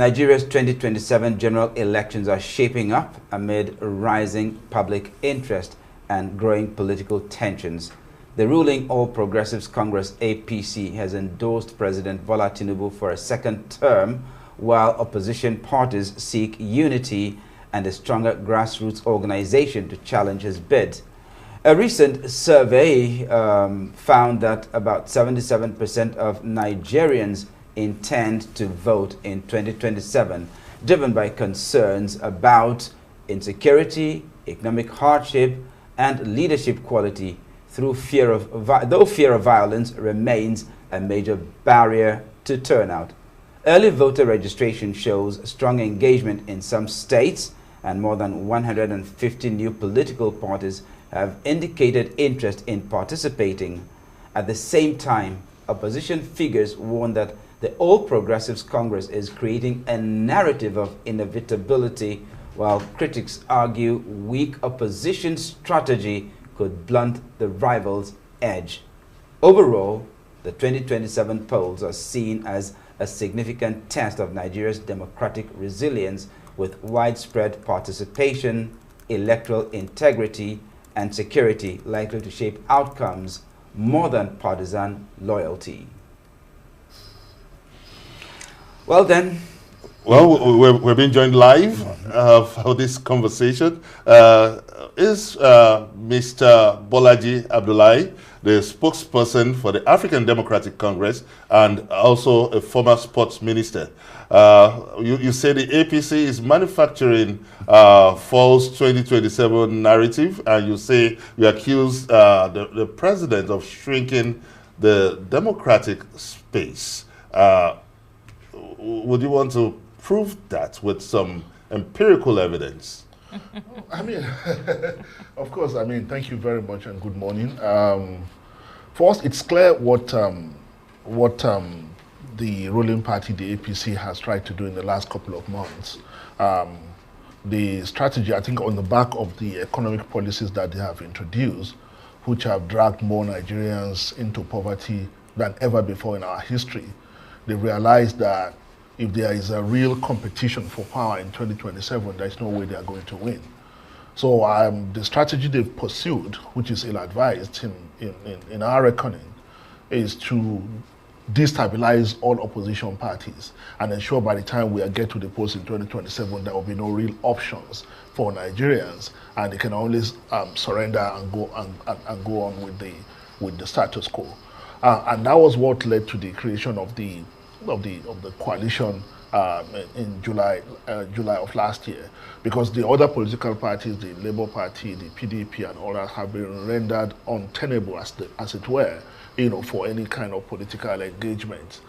Nigeria's 2027 general elections are shaping up amid rising public interest and growing political tensions. The ruling All Progressives Congress APC has endorsed President Bola Tinubu for a second term, while opposition parties seek unity and a stronger grassroots organization to challenge his bid. A recent survey found that about 77% of Nigerians intend to vote in 2027, driven by concerns about insecurity, economic hardship, and leadership quality, though fear of violence remains a major barrier to turnout. Early voter registration shows strong engagement in some states, and more than 150 new political parties have indicated interest in participating. At the same time, opposition figures warn that the All Progressives Congress is creating a narrative of inevitability, while critics argue weak opposition strategy could blunt the rivals' edge. Overall, the 2027 polls are seen as a significant test of Nigeria's democratic resilience, with widespread participation, electoral integrity, and security likely to shape outcomes more than partisan loyalty. Well then. Well, we're being joined live for this conversation. Is Mr. Bolaji Abdullahi, the spokesperson for the African Democratic Congress and also a former sports minister. You say the APC is manufacturing false 2027 narrative, and you say you accuse the president of shrinking the democratic space. Would you want to prove that with some empirical evidence? I mean, of course, I mean, thank you very much and good morning. First, it's clear what the ruling party, the APC, has tried to do in the last couple of months. The strategy, I think, on the back of the economic policies that they have introduced, which have dragged more Nigerians into poverty than ever before in our history, they realized that if there is a real competition for power in 2027, there's no way they are going to win. So the strategy they've pursued, which is ill-advised in our reckoning, is to destabilize all opposition parties and ensure by the time we get to the polls in 2027, there will be no real options for Nigerians, and they can always surrender and go on with the status quo. And that was what led to the creation of the coalition in July of last year, because the other political parties, the Labour Party, the PDP, and others have been rendered untenable, as it were, for any kind of political engagement.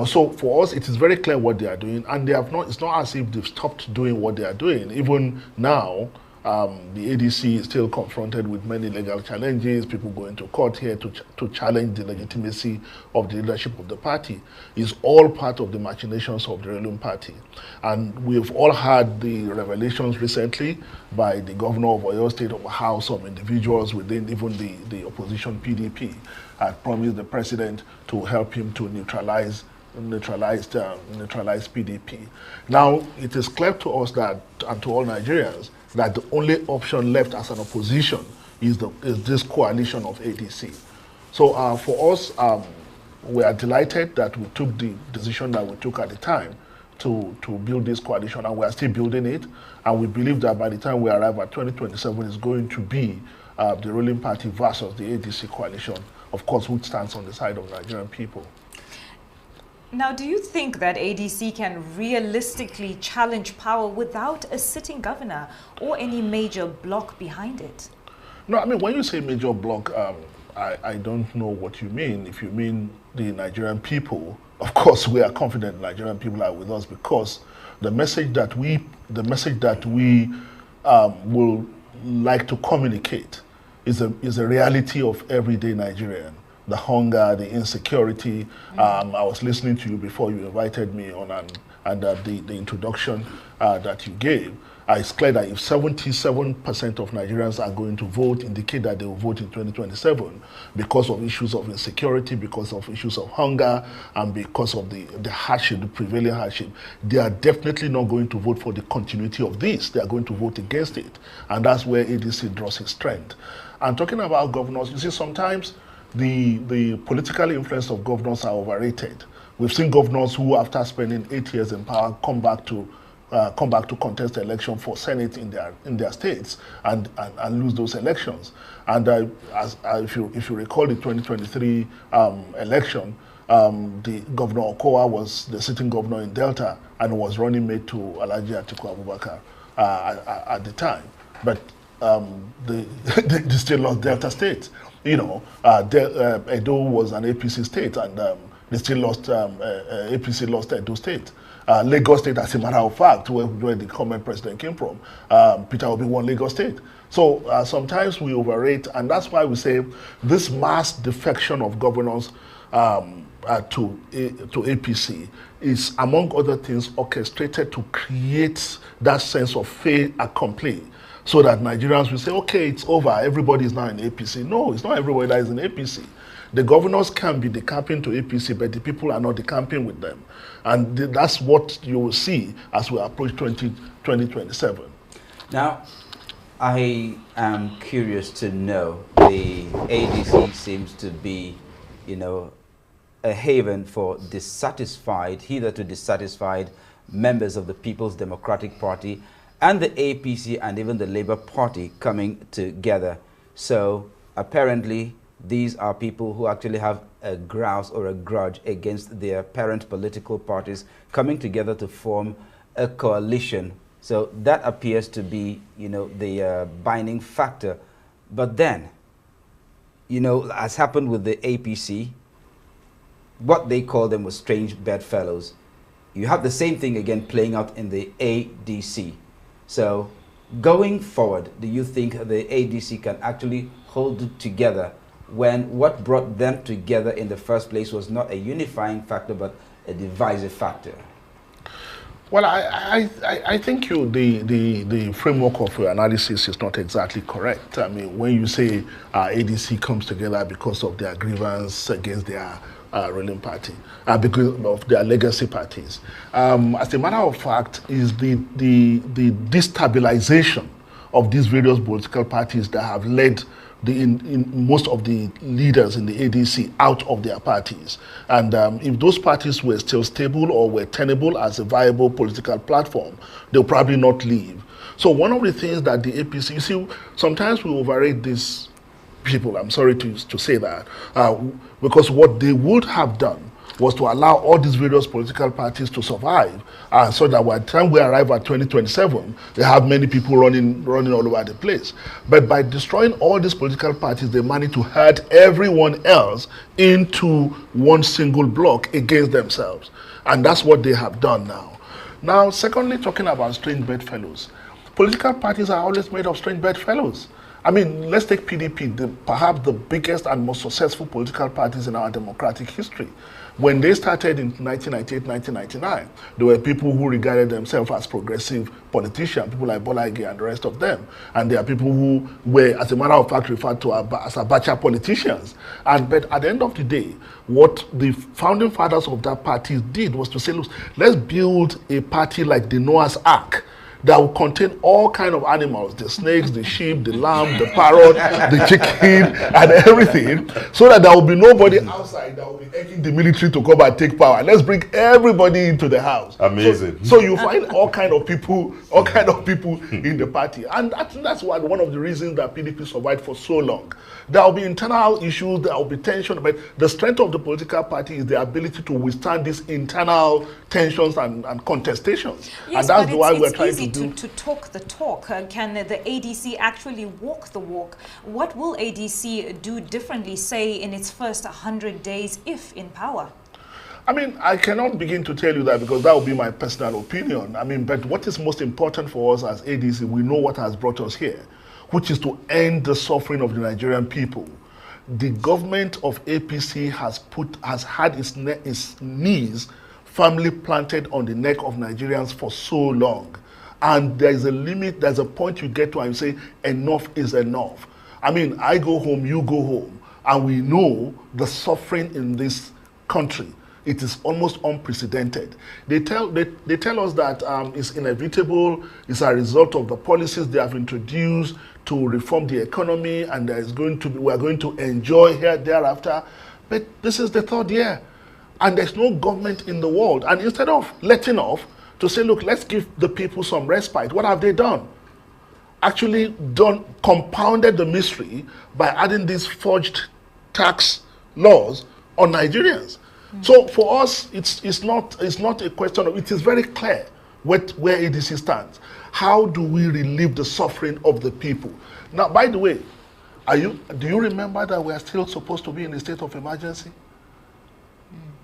So for us, it is very clear what they are doing, and they have not. It's not as if they've stopped doing what they are doing. Even now, the ADC is still confronted with many legal challenges, people going to court here to challenge the legitimacy of the leadership of the party. Is all part of the machinations of the ruling party. And we've all had the revelations recently by the governor of Oyo State of how some individuals within even the opposition PDP had promised the president to help him to neutralize PDP. Now, it is clear to us that, and to all Nigerians, that the only option left as an opposition is this coalition of ADC. So for us, we are delighted that we took the decision that we took at the time to build this coalition, and we are still building it. And we believe that by the time we arrive at 2027, it's going to be the ruling party versus the ADC coalition, of course, which stands on the side of Nigerian people. Now, do you think that ADC can realistically challenge power without a sitting governor or any major bloc behind it? No, I mean, when you say major bloc, I don't know what you mean. If you mean the Nigerian people, of course, we are confident Nigerian people are with us, because the message that we will like to communicate is a reality of everyday Nigerian. The hunger, the insecurity. I was listening to you before you invited me on, and and the introduction that you gave, it's clear that if 77% of Nigerians are going to vote, indicate that they will vote in 2027 because of issues of insecurity, because of issues of hunger, and because of the hardship, the prevailing hardship, they are definitely not going to vote for the continuity of this. They are going to vote against it. And that's where ADC draws its strength. And talking about governors, you see, sometimes the political influence of governors are overrated. We've seen governors who, after spending 8 years in power, come back to contest the election for Senate in their states and lose those elections. And if you recall the 2023 election, the Governor Okowa was the sitting governor in Delta and was running mate to Alhaji Atiku Abubakar at the time. But they still lost Delta State. You know, Edo was an APC state, and they still lost. APC lost Edo State. Lagos State, as a matter of fact, where the current president came from, Peter Obi won Lagos State. So sometimes we overrate, and that's why we say this mass defection of governors to APC is, among other things, orchestrated to create that sense of fait accompli, so that Nigerians will say, okay, it's over, everybody is now in APC. No, it's not everybody that is in APC. The governors can be decamping to APC, but the people are not decamping with them. And that's what you will see as we approach 2027. Now, I am curious to know, the ADC seems to be, you know, a haven for dissatisfied, hitherto dissatisfied members of the People's Democratic Party and the APC and even the Labour Party coming together. So apparently these are people who actually have a grouse or a grudge against their parent political parties coming together to form a coalition. So that appears to be, you know, the binding factor. But then, you know, as happened with the APC, what they call them was strange bedfellows. You have the same thing again playing out in the ADC. So going forward, do you think the ADC can actually hold it together when what brought them together in the first place was not a unifying factor but a divisive factor? Well, I think the framework of your analysis is not exactly correct. I mean, when you say ADC comes together because of their grievance against their ruling party, because of their legacy parties, as a matter of fact, is the destabilization of these various political parties that have led in most of the leaders in the ADC out of their parties. And if those parties were still stable or were tenable as a viable political platform, they'll probably not leave. So one of the things that the APC, you see, sometimes we overrate these people, I'm sorry to say that, because what they would have done was to allow all these various political parties to survive, so that by the time we arrive at 2027, they have many people running all over the place. But by destroying all these political parties, they managed to herd everyone else into one single block against themselves. And that's what they have done now. Now, secondly, talking about strange bedfellows. Political parties are always made of strange bedfellows. I mean, let's take PDP, perhaps the biggest and most successful political parties in our democratic history. When they started in 1998, 1999, there were people who regarded themselves as progressive politicians, people like Bola Ige and the rest of them. And there are people who were, as a matter of fact, referred to as Abacha politicians. But at the end of the day, what the founding fathers of that party did was to say, look, let's build a party like the Noah's Ark, that will contain all kinds of animals, the snakes, the sheep, the lamb, the parrot, the chicken, and everything, so that there will be nobody outside that will be begging the military to come and take power. Let's bring everybody into the house. Amazing. So you find all kinds of people in the party. And that's one of the reasons that PDP survived for so long. There will be internal issues, there will be tension, but the strength of the political party is the ability to withstand these internal tensions and contestations. Yes, and that's but why we're it's trying easy to talk the talk. Can the ADC actually walk the walk? What will ADC do differently, say, in its first 100 days, if in power? I mean, I cannot begin to tell you that because that would be my personal opinion. I mean, but what is most important for us as ADC, we know what has brought us here, which is to end the suffering of the Nigerian people. The government of APC has had its knees firmly planted on the neck of Nigerians for so long. And there is a limit, there's a point you get to and you say, enough is enough. I mean, I go home, you go home, and we know the suffering in this country. It is almost unprecedented. They tell us that it's inevitable, it's a result of the policies they have introduced to reform the economy, and there is going to be, we are going to enjoy here thereafter. But this is the third year, and there's no government in the world. And instead of letting off to say, look, let's give the people some respite, what have they done? Actually compounded the mystery by adding these forged tax laws on Nigerians. So for us, it's not a question of, it is very clear where ADC stands. How do we relieve the suffering of the people? Now, by the way, do you remember that we are still supposed to be in a state of emergency?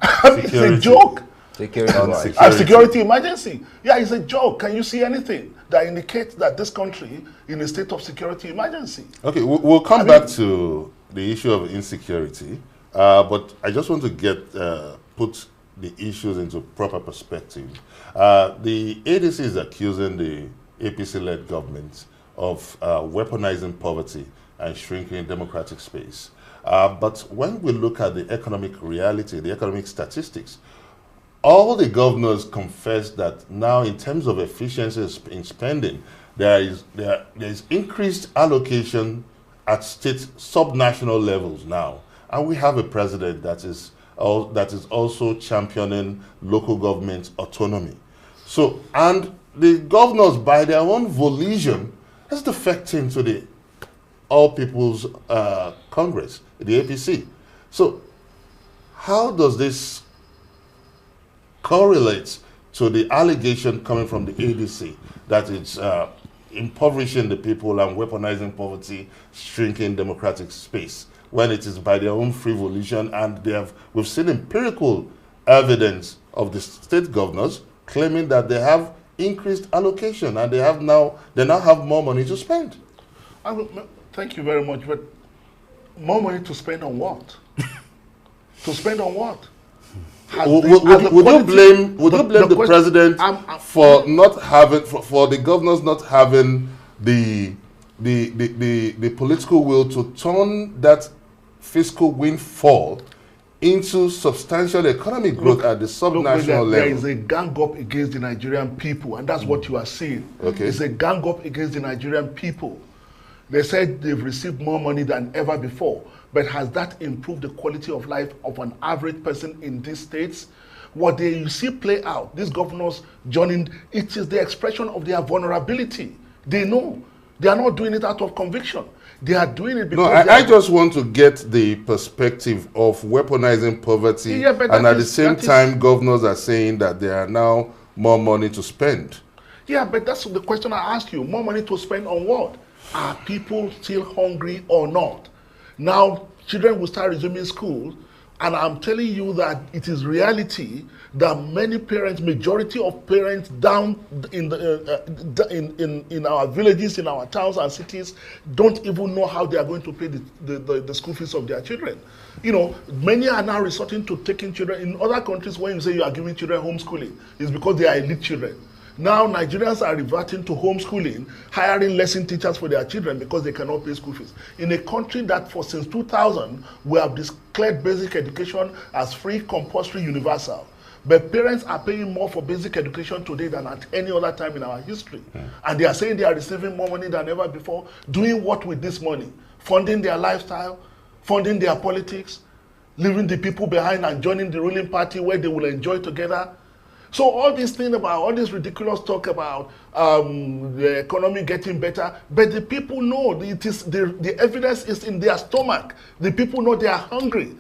It's a joke. Security emergency. Yeah, it's a joke. Can you see anything that indicates that this country in a state of security emergency? Okay, we'll come back to the issue of insecurity. But I just want to put the issues into proper perspective. The ADC is accusing the APC-led government of weaponizing poverty and shrinking democratic space. But when we look at the economic reality, the economic statistics, all the governors confess that now in terms of efficiency in spending, there is increased allocation at state subnational levels now. And we have a president that is also championing local government autonomy. So, and the governors, by their own volition, that's defecting to the All People's Congress, the APC. So, how does this correlate to the allegation coming from the ADC that it's impoverishing the people and weaponizing poverty, shrinking democratic space, when it is by their own free volition? And we've seen empirical evidence of the state governors claiming that they have increased allocation and they now have more money to spend. Thank you very much, but more money to spend on what? To spend on what? Would you blame the president for not having, for the governors not having the political will to turn that fiscal windfall into substantial economic growth at the subnational level? There is a gang up against the Nigerian people, and that's what you are seeing. Okay. It's a gang up against the Nigerian people. They said they've received more money than ever before, but has that improved the quality of life of an average person in these states? What you see play out, these governors joining, it is the expression of their vulnerability. They know. They are not doing it out of conviction. They are doing it because... No, I just want to get the perspective of weaponizing poverty, and at the same time, governors are saying that there are now more money to spend. Yeah, but that's the question I ask you. More money to spend on what? Are people still hungry or not? Now, children will start resuming school, and I'm telling you that it is reality that many parents, majority of parents down in our villages, in our towns and cities, don't even know how they are going to pay the school fees of their children. You know, many are now resorting to taking children. In other countries, when you say you are giving children homeschooling, it's because they are elite children. Now Nigerians are reverting to homeschooling, hiring lesson teachers for their children because they cannot pay school fees. In a country that since 2000, we have declared basic education as free, compulsory, universal. But parents are paying more for basic education today than at any other time in our history. And they are saying they are receiving more money than ever before. Doing what with this money? Funding their lifestyle, funding their politics, leaving the people behind and joining the ruling party where they will enjoy together. So all these things about, all this ridiculous talk about the economy getting better, but the people know it is the evidence is in their stomach. The people know they are hungry.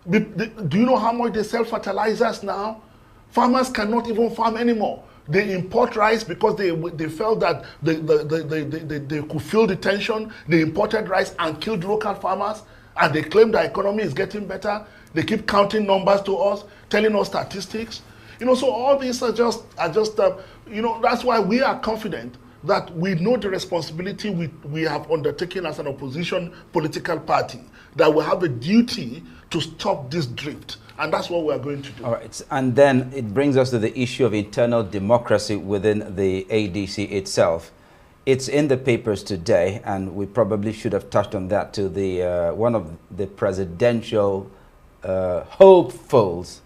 Do you know how much they sell fertilizers now? Farmers cannot even farm anymore. They import rice because they felt that they could feel the tension. They imported rice and killed local farmers, and they claim the economy is getting better. They keep counting numbers to us, telling us statistics. You know, so all these are just you know, that's why we are confident that we know the responsibility we have undertaken as an opposition political party, that we have a duty to stop this drift And that's what we are going to do. All right. And then it brings us to the issue of internal democracy within the ADC itself. It's in the papers today, and we probably should have touched on that to the one of the presidential hopefuls,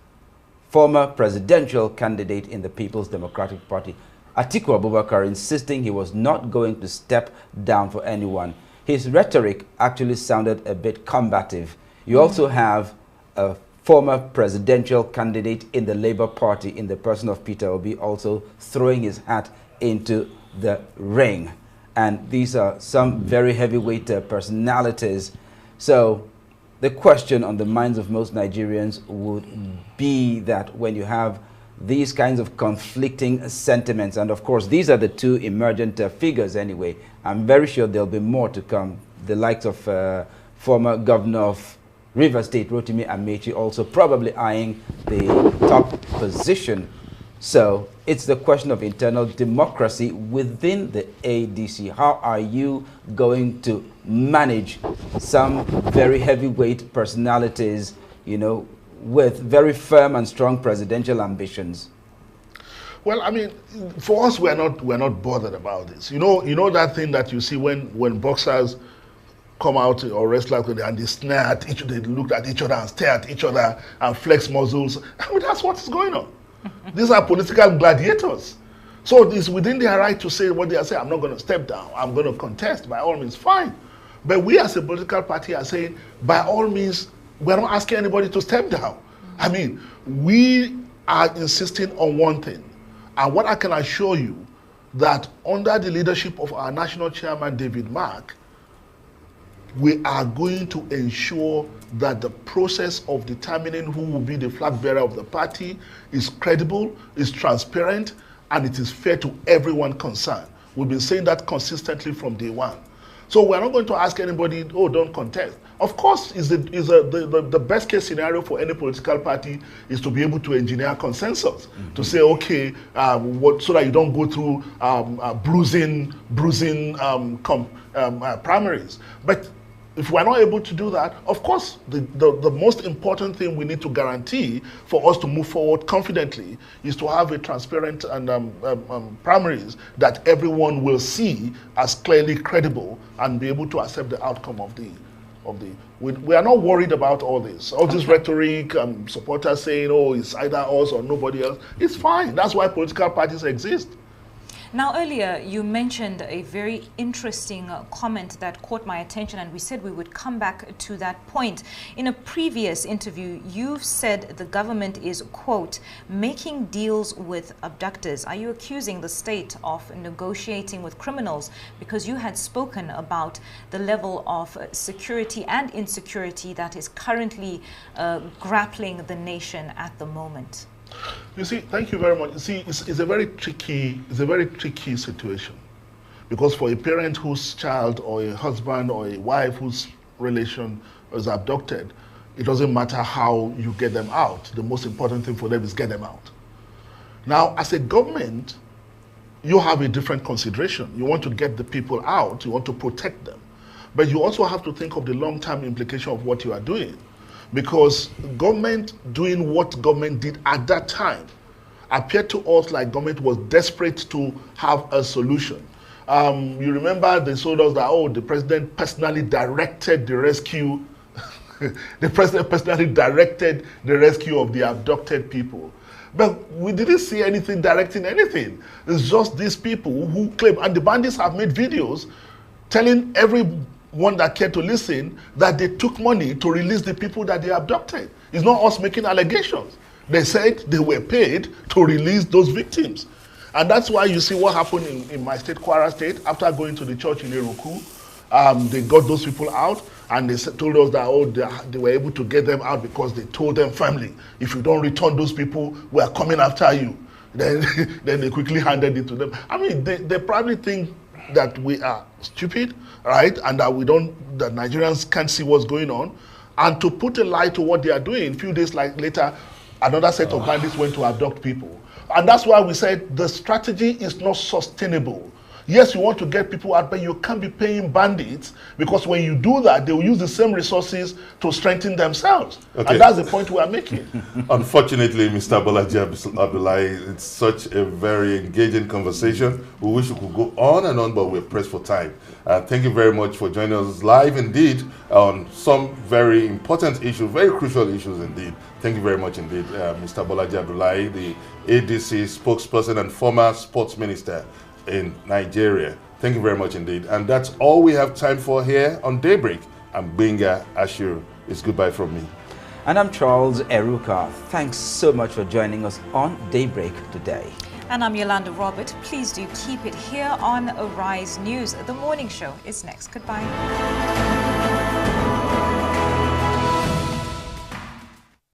former presidential candidate in the People's Democratic Party, Atiku Abubakar, insisting he was not going to step down for anyone. His rhetoric actually sounded a bit combative. You also have a former presidential candidate in the Labour Party in the person of Peter Obi also throwing his hat into the ring. And these are some very heavyweight personalities. So the question on the minds of most Nigerians would be that when you have these kinds of conflicting sentiments, and of course these are the two emergent figures anyway, I'm very sure there'll be more to come. The likes of former governor of Rivers State, Rotimi Amechi, also probably eyeing the top position. So it's the question of internal democracy within the ADC. How are you going to manage some very heavyweight personalities, you know, with very firm and strong presidential ambitions? Well, I mean, for us, we're not bothered about this. You know that thing that you see when boxers come out or wrestlers and they snare at each other, they look at each other and stare at each other and flex muscles. I mean, that's what is going on. These are political gladiators. So it's within their right to say what they are saying. I'm not going to step down. I'm going to contest. By all means, fine. But we as a political party are saying, by all means, we're not asking anybody to step down. I mean, we are insisting on one thing. And what I can assure you, that under the leadership of our national chairman, David Mark, we are going to ensure that the process of determining who will be the flag bearer of the party is credible, is transparent, and it is fair to everyone concerned. We've been saying that consistently from day one. So we're not going to ask anybody, oh, don't contest. Of course, the best case scenario for any political party is to be able to engineer consensus, to say, okay, so that you don't go through bruising primaries. But if we're not able to do that, of course, the most important thing we need to guarantee for us to move forward confidently is to have a transparent and primaries that everyone will see as clearly credible and be able to accept the outcome of the. We are not worried about all this. All this rhetoric, supporters saying, oh, it's either us or nobody else. It's fine. That's why political parties exist. Now, earlier you mentioned a very interesting comment that caught my attention, and we said we would come back to that point. In a previous interview, you've said the government is, quote, making deals with abductors. Are you accusing the state of negotiating with criminals? Because you had spoken about the level of security and insecurity that is currently grappling the nation at the moment. You see, thank you very much. You see, it's a very tricky situation, because for a parent whose child or a husband or a wife whose relation is abducted, it doesn't matter how you get them out. The most important thing for them is get them out. Now, as a government, you have a different consideration. You want to get the people out, you want to protect them. But you also have to think of the long-term implication of what you are doing. Because government doing what government did at that time appeared to us like government was desperate to have a solution. You remember they told us that, oh, the president personally directed the rescue. The president personally directed the rescue of the abducted people. But we didn't see anything directing anything. It's just these people who claim, and the bandits have made videos telling everyone that cared to listen that they took money to release the people that they abducted. It's not us making allegations. They said they were paid to release those victims. And that's why you see what happened in my state, Kwara State, after going to the church in Eruku. They got those people out, and they told us that, oh, they were able to get them out because they told them firmly, if you don't return those people, we are coming after you. Then they quickly handed it to them. I mean, they probably think that we are stupid, right? And that that Nigerians can't see what's going on. And to put a lie to what they are doing, a few days later, another set of bandits went to abduct people. And that's why we said the strategy is not sustainable. Yes, you want to get people out, but you can't be paying bandits, because when you do that, they will use the same resources to strengthen themselves. Okay. And that's the point we are making. Unfortunately, Mr. Bolaji Abdullahi, it's such a very engaging conversation. We wish we could go on and on, but we're pressed for time. Thank you very much for joining us live indeed on some very important issues, very crucial issues indeed. Thank you very much indeed, Mr. Bolaji Abdullahi, the ADC spokesperson and former sports minister in Nigeria. Thank you very much indeed. And that's all we have time for here on Daybreak. I'm Benga Ashiru. It's goodbye from me. And I'm Charles Eruka. Thanks so much for joining us on Daybreak today. And I'm Yolanda Robert. Please do keep it here on Arise News. The morning show is next. Goodbye.